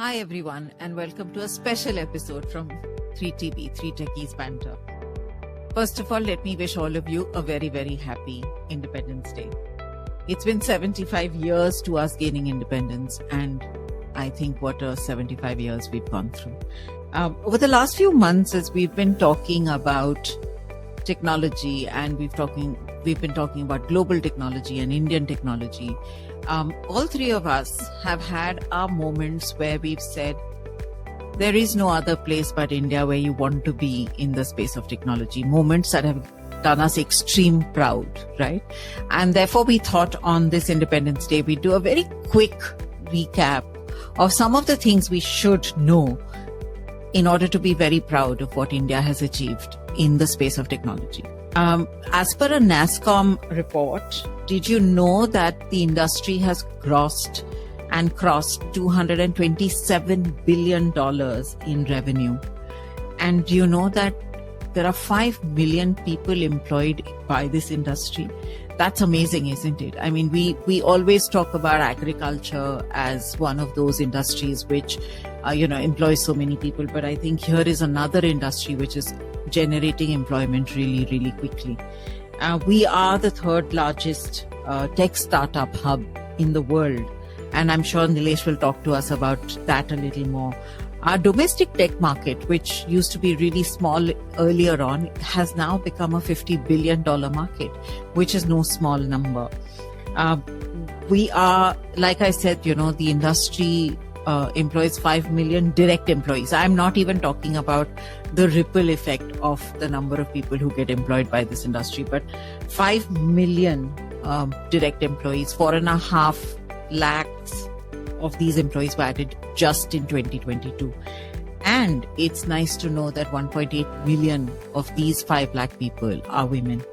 Hi everyone, and welcome to a special episode from 3TB, 3 Techies Banter. First of all, let me wish all of you a very, very happy Independence Day. It's been 75 years to us gaining independence, and I think what a 75 years we've gone through. Over the last few months, as we've been talking about technology and we've been talking about global technology and Indian technology, all three of us have had our moments where we've said, there is no other place but India where you want to be in the space of technology. Moments that have done us extreme proud, right? And therefore we thought on this Independence Day, we'd do a very quick recap of some of the things we should know in order to be very proud of what India has achieved in the space of technology. As per a NASSCOM report, did you know that the industry has crossed $227 billion in revenue? And do you know that there are 5 million people employed by this industry? That's amazing, isn't it? I mean, we always talk about agriculture as one of those industries which, employs so many people. But I think here is another industry which is generating employment really, really quickly. We are the third largest tech startup hub in the world. And I'm sure Nilesh will talk to us about that a little more. Our domestic tech market, which used to be really small earlier on, has now become a $50 billion market, which is no small number. We are, like I said, the industry employs 5 million direct employees. I'm not even talking about the ripple effect of the number of people who get employed by this industry, but 5 million direct employees, 4.5 lakhs of these employees were added just in 2022. And it's nice to know that 1.8 million of these 5 lakh people are women.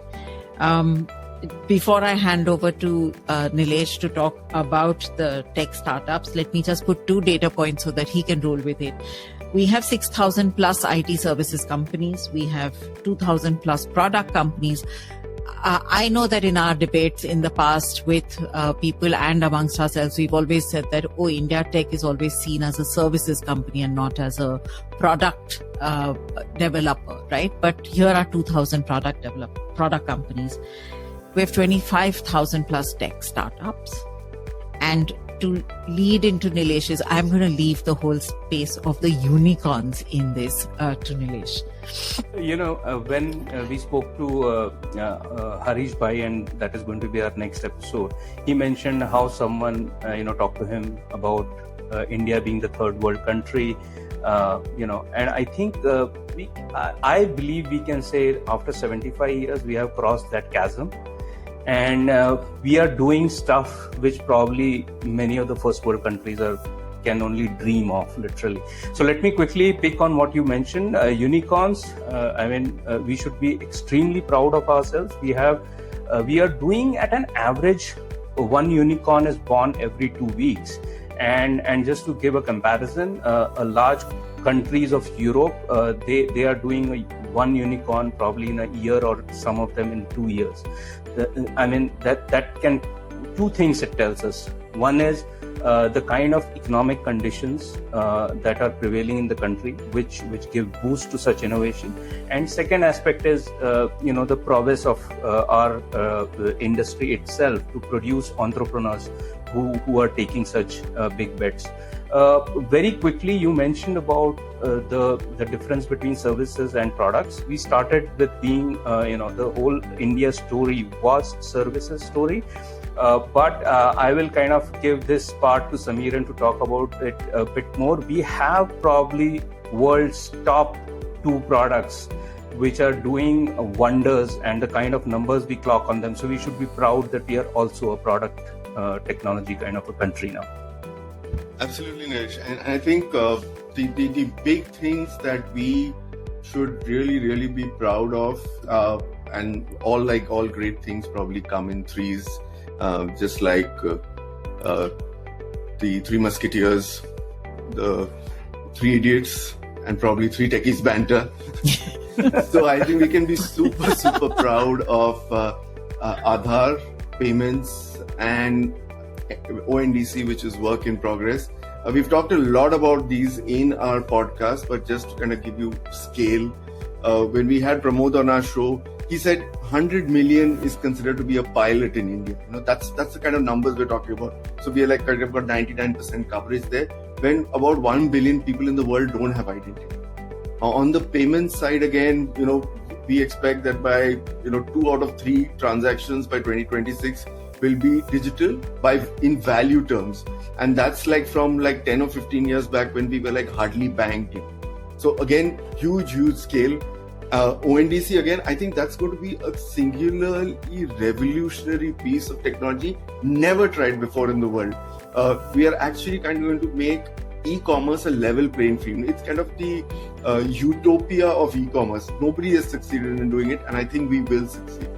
Before I hand over to Nilesh to talk about the tech startups, let me just put 2 data points so that he can roll with it. We have 6,000 plus IT services companies. We have 2,000 plus product companies. I know that in our debates in the past with people and amongst ourselves, we've always said that, India Tech is always seen as a services company and not as a product developer, right? But here are 2,000 product companies. We have 25,000 plus tech startups. And to lead into Nilesh's, I'm going to leave the whole space of the unicorns in this to Nilesh. When we spoke to Harish Bhai, and that is going to be our next episode, he mentioned how someone, talked to him about India being the third world country, and I think I believe we can say after 75 years, we have crossed that chasm. And we are doing stuff which probably many of the first world countries can only dream of, literally. So let me quickly pick on what you mentioned. Unicorns, we should be extremely proud of ourselves. We are doing at an average, 1 unicorn is born every 2 weeks. And just to give a comparison, a large countries of Europe, they are doing 1 unicorn probably in a year, or some of them in 2 years. That can, 2 things it tells us. One is the kind of economic conditions that are prevailing in the country, which give boost to such innovation. And second aspect is, the prowess of our industry itself to produce entrepreneurs who are taking such big bets. Very quickly, you mentioned about the difference between services and products. We started with being, the whole India story was services story. But I will kind of give this part to Samiran to talk about it a bit more. We have probably world's top 2 products which are doing wonders, and the kind of numbers we clock on them. So we should be proud that we are also a product technology kind of a country now. Absolutely, Nilesh. And I think the big things that we should really be proud of, and all great things probably come in threes, just like the 3 Musketeers, the 3 Idiots, and probably 3 Techies Banter. So I think we can be super proud of Aadhar payments and ONDC, which is work in progress. We've talked a lot about these in our podcast, but just to kind of give you scale, when we had Pramod on our show, he said 100 million is considered to be a pilot in India. That's the kind of numbers we're talking about. So we are like kind of got 99% coverage there, when about 1 billion people in the world don't have identity. On the payment side, again, we expect that by 2 out of 3 transactions by 2026 will be digital in value terms, and that's like from like 10 or 15 years back when we were like hardly banked. So again, huge scale. ONDC, again, I think that's going to be a singularly revolutionary piece of technology never tried before in the world. We are actually kind of going to make e-commerce a level playing field. It's kind of the utopia of e-commerce. Nobody has succeeded in doing it, and I think we will succeed.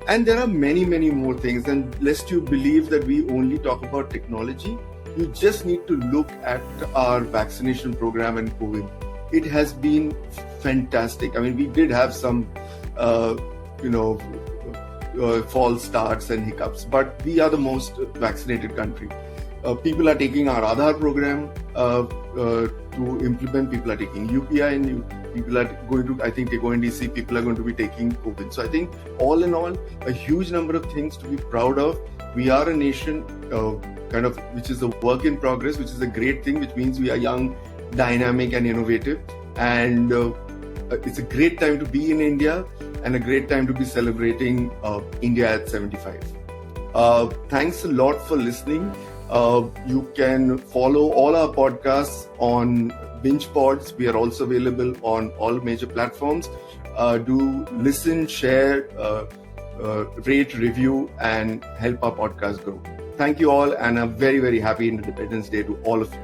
And there are many more things. And lest you believe that we only talk about technology, you just need to look at our vaccination program and COVID. It has been fantastic. I mean, we did have some, false starts and hiccups, but we are the most vaccinated country. People are taking our Aadhar program to implement. People are taking UPI and people are going to, I think, take ONDC. People are going to be taking COVID. So I think all in all, a huge number of things to be proud of. We are a nation which is a work in progress, which is a great thing, which means we are young, dynamic and innovative. And it's a great time to be in India and a great time to be celebrating India at 75. Thanks a lot for listening. You can follow all our podcasts on Binge Pods. We are also available on all major platforms. Do listen, share, rate, review, and help our podcast grow. Thank you all, and a very happy Independence Day to all of you.